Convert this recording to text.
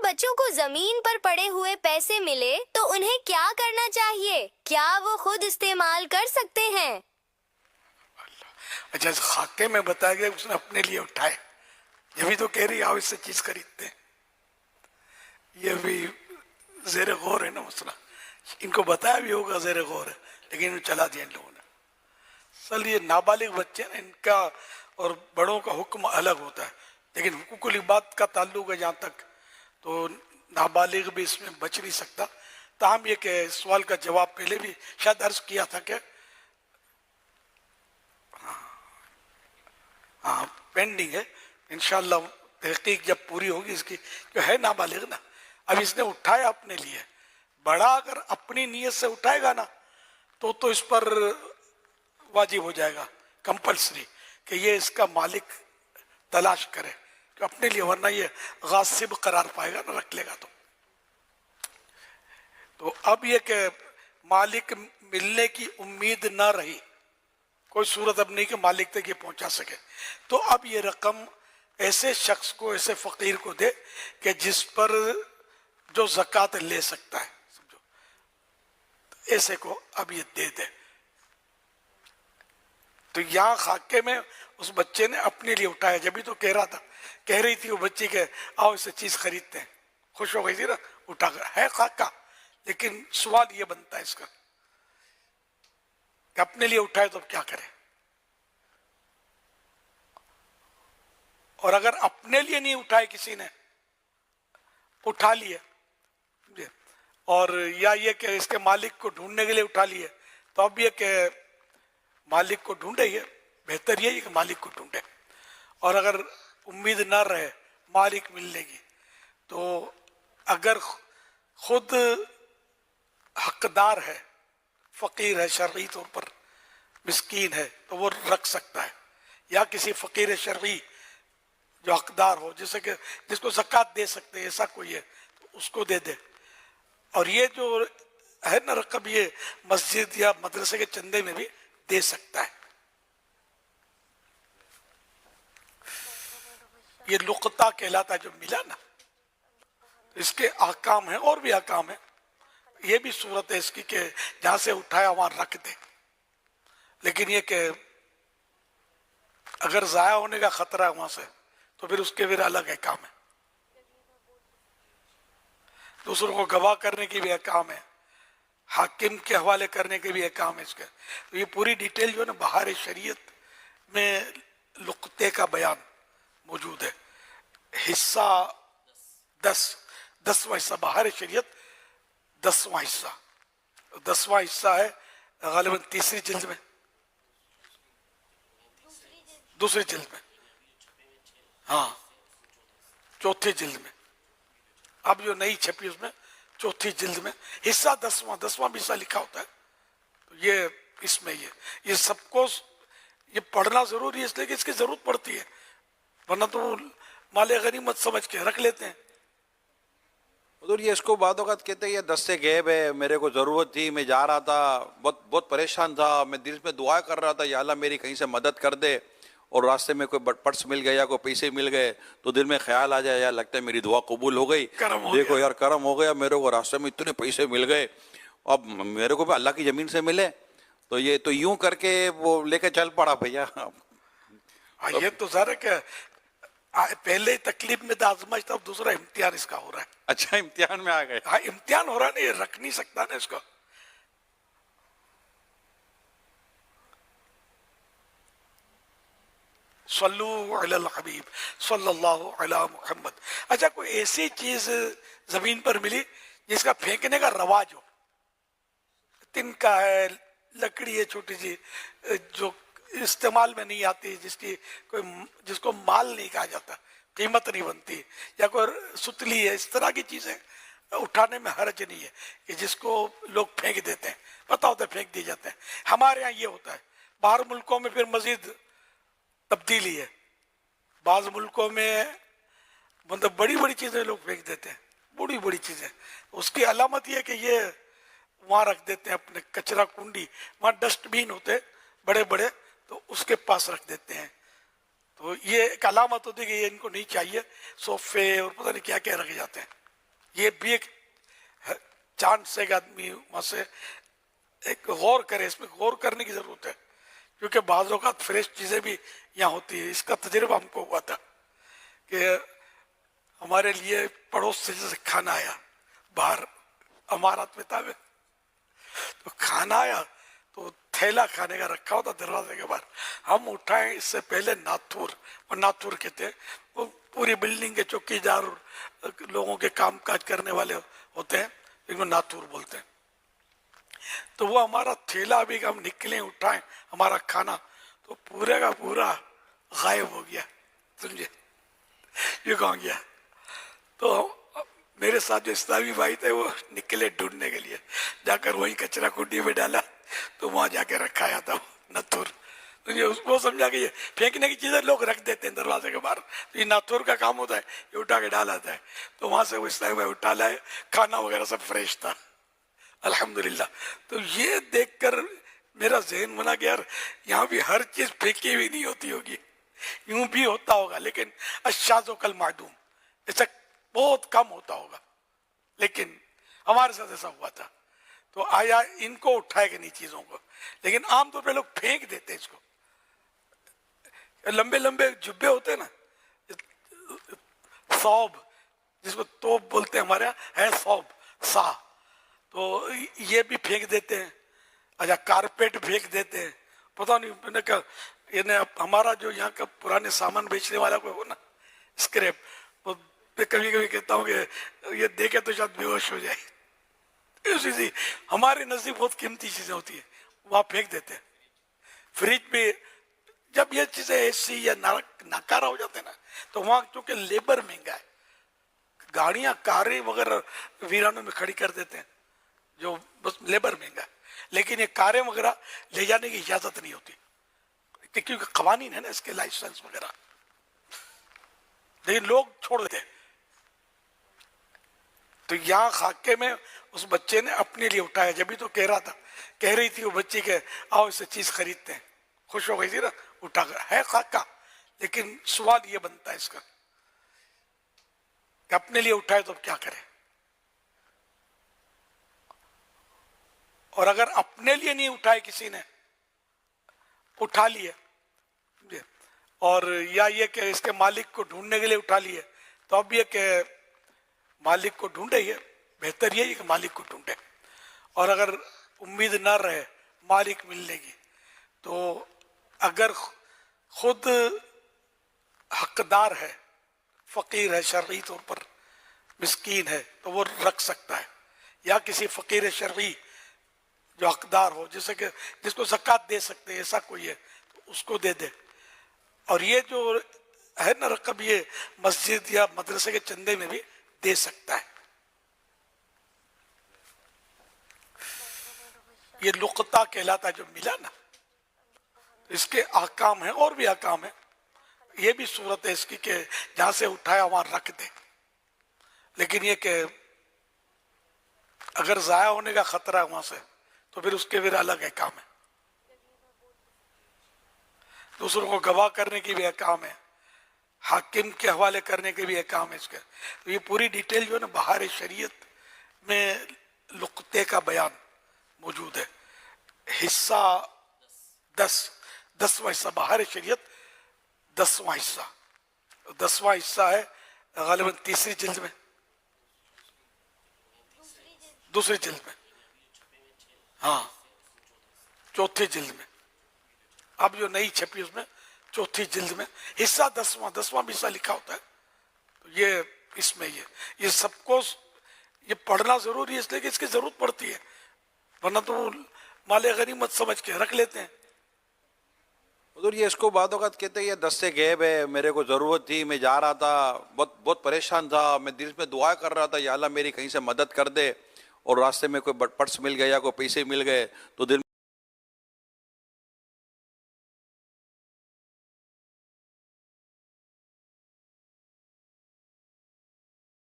بچوں کو زمین پر پڑے ہوئے پیسے ملے تو انہیں کیا کرنا چاہیے؟ کیا وہ خود استعمال کر سکتے ہیں؟ اچھا، اس خاکے میں بتایا گیا اس نے اپنے لیے اٹھائے. یہ بھی تو کہہ رہی آؤ اس سے چیز خریدتے ہیں. یہ بھی زیر غور ہے نا مسئلہ. ان کو بتایا بھی ہوگا زیر غور ہے، لیکن چلا دیا ان لوگوں نے. اصل یہ نابالغ بچے ہیں، ان کا اور بڑوں کا حکم الگ ہوتا ہے، لیکن حقوق العباد کا تعلق ہے جہاں تک، تو نابالغ بھی اس میں بچ نہیں سکتا. تاہم یہ کہ سوال کا جواب پہلے بھی شاید عرض کیا تھا کہ ہاں پینڈنگ ہے. انشاءاللہ تحقیق جب پوری ہوگی اس کی، جو ہے نابالغ نا، اب اس نے اٹھایا اپنے لیے. بڑا اگر اپنی نیت سے اٹھائے گا نا تو اس پر واجب ہو جائے گا، کمپلسری، کہ یہ اس کا مالک تلاش کرے کہ اپنے لیے، ورنہ یہ غاصب قرار پائے گا نا، رکھ لے گا. تو اب یہ کہ مالک ملنے کی امید نہ رہی، کوئی صورت اب نہیں کہ مالک تک یہ پہنچا سکے، تو اب یہ رقم ایسے شخص کو، ایسے فقیر کو دے کہ جس پر جو زکوٰۃ لے سکتا ہے، سمجھو، ایسے کو اب یہ دے دے. تو یہاں خاکے میں اس بچے نے اپنے لیے اٹھایا. جبھی تو کہہ رہی تھی وہ بچی کہ آؤ اس سے چیز خریدتے ہیں، خوش ہو گئی تھی نا اٹھا کر. ہے خاکہ، لیکن سوال یہ بنتا ہے اس کا کہ اپنے لیے اٹھائے تو اب کیا کرے. اور اگر اپنے لیے نہیں اٹھائے، کسی نے اٹھا لیے، اور یا یہ کہ اس کے مالک کو ڈھونڈنے کے لیے اٹھا لیے، تو اب یہ کہ مالک کو ڈھونڈے، یہ بہتر یہ ہے کہ مالک کو ڈھونڈے. اور اگر امید نہ رہے مالک ملنے کی، تو اگر خود حقدار ہے، فقیر ہے، شرعی طور پر مسکین ہے، تو وہ رکھ سکتا ہے. یا کسی فقیر شرعی جو حقدار ہو، جیسے کہ جس کو زکوٰۃ دے سکتے، ایسا کوئی ہے تو اس کو دے دے. اور یہ جو ہے نا رقم، یہ مسجد یا مدرسے کے چندے میں بھی دے سکتا ہے. یہ لقطہ کہلاتا جو ملا نا، اس کے احکام ہیں، اور بھی احکام ہیں. یہ بھی صورت ہے اس کی کہ جہاں سے اٹھایا وہاں رکھ دے. لیکن یہ کہ اگر ضائع ہونے کا خطرہ ہے وہاں سے، تو پھر اس کے پھر الگ احکام ہے. دوسروں کو گواہ کرنے کی بھی احکام ہے، حاکم کے حوالے کرنے کے بھی احکام ہے اس کے. تو یہ پوری ڈیٹیل جو ہے نا بہار شریعت میں لقطے کا بیان موجود ہے. حصہ 10واں حصہ بہار شریعت، 10واں حصہ. 10واں حصہ ہے غالباً تیسری جلد میں، دوسری جلد میں، ہاں چوتھی جلد میں. اب جو نئی چھپی اس میں چوتھی جلد میں حصہ 10واں بھی حصہ لکھا ہوتا ہے. تو یہ اس میں یہ سب کو یہ پڑھنا ضروری ہے، اس لیے کہ اس کی ضرورت پڑتی ہے، ورنہ تو وہ مال غنیمت سمجھ کے رکھ لیتے ہیں. حضور یہ اس کو بعد اوقات کہتے ہیں یہ 10 سے غیب ہے، میرے کو ضرورت تھی، میں جا رہا تھا، بہت پریشان تھا، میں دل میں دعا کر رہا تھا یا اللہ میری کہیں سے مدد کر دے، اور راستے میں کوئی پرس مل گیا یا کوئی پیسے مل گئے تو دل میں خیال آ جائے، یا لگتا ہے میری دعا قبول ہو گئی، دیکھو یار کرم ہو گیا، میرے کو راستے میں اتنے پیسے مل گئے، اب میرے کو بھی اللہ کی زمین سے ملے. تو یہ تو یوں کر کے وہ لے کے چل پڑا بھیا. یہ تو ظاہر ہے کہ پہلے تکلیف میں تو آزمائش تھا، اب دوسرا امتحان اس کا ہو رہا ہے. اچھا امتحان میں آ گئے. ہاں امتحان ہو رہا ہے نا، یہ رکھ نہیں سکتا نا اس کو. صلو علی الحبیب صلی اللہ علی محمد. اچھا کوئی ایسی چیز زمین پر ملی جس کا پھینکنے کا رواج ہو، تن کا ہے، لکڑی ہے چھوٹی سی جو استعمال میں نہیں آتی، جس کو مال نہیں کہا جاتا، قیمت نہیں بنتی، یا کوئی ستلی ہے، اس طرح کی چیزیں اٹھانے میں حرج نہیں ہے کہ جس کو لوگ پھینک دیتے ہیں، پتہ ہوتا ہے پھینک دیے جاتے ہیں. ہمارے ہاں یہ ہوتا ہے، باہر ملکوں میں پھر مزید تبدیلی ہے. بعض ملکوں میں مطلب بڑی بڑی چیزیں لوگ پھینک دیتے ہیں، بڑی بڑی چیزیں. اس کی علامت یہ کہ یہ وہاں رکھ دیتے ہیں اپنے کچرا کنڈی، وہاں ڈسٹ بین ہوتے بڑے بڑے، تو اس کے پاس رکھ دیتے ہیں. تو یہ ایک علامت ہوتی ہے کہ یہ ان کو نہیں چاہیے. صوفے اور پتہ نہیں کیا کیا رکھے جاتے ہیں. یہ بھی ایک چاند سے ایک آدمی وہاں سے ایک غور کرے، اس میں غور کرنے کی ضرورت ہے، کیونکہ بعض اوقات فریش چیزیں بھی یہاں ہوتی ہے. اس کا تجربہ ہم کو ہوا تھا کہ ہمارے لیے پڑوس سے جیسے کھانا آیا باہر امارات میں تھا، تو کھانا آیا تو تھیلا کھانے کا رکھا ہوتا دروازے کے باہر. ہم اٹھائیں اس سے پہلے ناتھور، اور ناتھور کہتے ہیں وہ پوری بلڈنگ کے چوکی دار لوگوں کے کام کاج کرنے والے ہوتے ہیں، ان کو ناتھور بولتے ہیں. تو وہ ہمارا تھیلا بھی ہم نکلیں اٹھائیں ہمارا کھانا تو پورے کا پورا غائب ہو گیا. سمجھے یہ کہاں گیا؟ تو میرے ساتھ جو اسلامی بھائی تھے وہ نکلے ڈھونڈنے کے لیے، جا کر وہی کچرا کنڈی میں ڈالا تو وہاں جا کے رکھایا تھا ناتھور. وہ سمجھا کہ یہ پھینکنے کی چیزیں لوگ رکھ دیتے ہیں دروازے کے باہر، تو یہ ناتھور کا کام ہوتا ہے، یہ اٹھا کے ڈال آتا ہے. تو وہاں سے وہ اسلامی بھائی اٹھا لائے، کھانا وغیرہ سب فریش تھا الحمدللہ. تو یہ دیکھ کر میرا ذہن بنا کہ یار یہاں بھی ہر چیز پھینکی ہوئی نہیں ہوتی ہوگی، یوں بھی ہوتا ہوگا، لیکن الشاذ کالمعدوم، ایسا بہت کم ہوتا ہوگا. لیکن ہمارے ساتھ ایسا ہوا تھا. تو آیا ان کو اٹھائے کہ نہیں چیزوں کو، لیکن عام طور پہ لوگ پھینک دیتے ہیں اس کو. لمبے لمبے جبے ہوتے ہیں نا، ثوب جس کو توپ بولتے ہیں ہمارے یہاں ہے ثوب سا، تو یہ بھی پھینک دیتے ہیں. اچھا کارپیٹ پھینک دیتے ہیں. پتہ نہیں میں نے کہا ہمارا جو یہاں کا پرانے سامان بیچنے والا کوئی ہو نا اسکریپ، میں کبھی کبھی کہتا ہوں کہ یہ دیکھے تو شاید بے ہوش ہو جائے. اسی ہمارے نزدیک بہت قیمتی چیزیں ہوتی ہیں وہاں پھینک دیتے ہیں. فریج میں جب یہ چیزیں ایسی یا ناکارہ ہو جاتے ہیں نا تو وہاں چونکہ لیبر مہنگا ہے، گاڑیاں کاریں وغیرہ ویرانوں میں کھڑی کر دیتے ہیں جو بس لیبر مہنگا ہے، لیکن یہ کاریں وغیرہ لے جانے کی اجازت نہیں ہوتی کیونکہ قوانین ہے نا اس کے لائسنس وغیرہ، لیکن لوگ چھوڑ دیتے. تو یہاں خاکے میں اس بچے نے اپنے لیے اٹھایا، جبھی تو کہہ رہی تھی وہ بچی کہ آؤ اس سے چیز خریدتے ہیں، خوش ہو گئی تھی نا، اٹھا کر ہے خاکہ. لیکن سوال یہ بنتا ہے اس کا کہ اپنے لیے اٹھائے تو اب کیا کرے، اور اگر اپنے لیے نہیں اٹھائے کسی نے اٹھا لیے اور یا یہ کہ اس کے مالک کو ڈھونڈنے کے لیے اٹھا لیے، تو اب یہ کہ مالک کو ڈھونڈے، یہ بہتر یہ ہے کہ مالک کو ڈھونڈے. اور اگر امید نہ رہے مالک ملنے کی تو اگر خود حقدار ہے، فقیر ہے، شرعی طور پر مسکین ہے تو وہ رکھ سکتا ہے، یا کسی فقیر شرعی جو حقدار ہو جیسے کہ جس کو زکوٰۃ دے سکتے ہیں ایسا کوئی ہے تو اس کو دے دے. اور یہ جو ہے نا رقم یہ مسجد یا مدرسے کے چندے میں بھی دے سکتا ہے. یہ لقطہ کہلاتا ہے جو ملا نا، اس کے احکام ہیں اور بھی احکام ہیں. یہ بھی صورت ہے اس کی کہ جہاں سے اٹھایا وہاں رکھ دے، لیکن یہ کہ اگر ضائع ہونے کا خطرہ ہے وہاں سے تو پھر اس کے پھر الگ احکام ہے. دوسروں کو گواہ کرنے کی بھی احکام ہے، حاکم کے حوالے کرنے کے بھی احکام ہے اس کے. تو یہ پوری ڈیٹیل جو ہے نا بہار شریعت میں لقطے کا بیان موجود ہے. حصہ 10واں حصہ بہار شریعت 10واں حصہ 10واں حصہ ہے غالباً تیسری جلد میں، دوسری جلد میں، ہاں چوتھی جلد میں، اب جو نئی چھپی اس میں چوتھی جلد میں حصہ 10واں بھی حصہ لکھا ہوتا ہے. تو یہ اس میں یہ سب کو یہ پڑھنا ضروری ہے، اس لیے کہ اس کی ضرورت پڑتی ہے، ورنہ تو مال غنیمت سمجھ کے رکھ لیتے ہیں. حضور یہ اس کو بعد اوقات کہتے ہیں یہ دستے غیب ہے، میرے کو ضرورت تھی، میں جا رہا تھا، بہت پریشان تھا، میں دل میں دعا کر رہا تھا یا اللہ میری کہیں سے مدد کر دے، اور راستے میں کوئی پرس مل گیا، کوئی پیسے مل گئے تو دل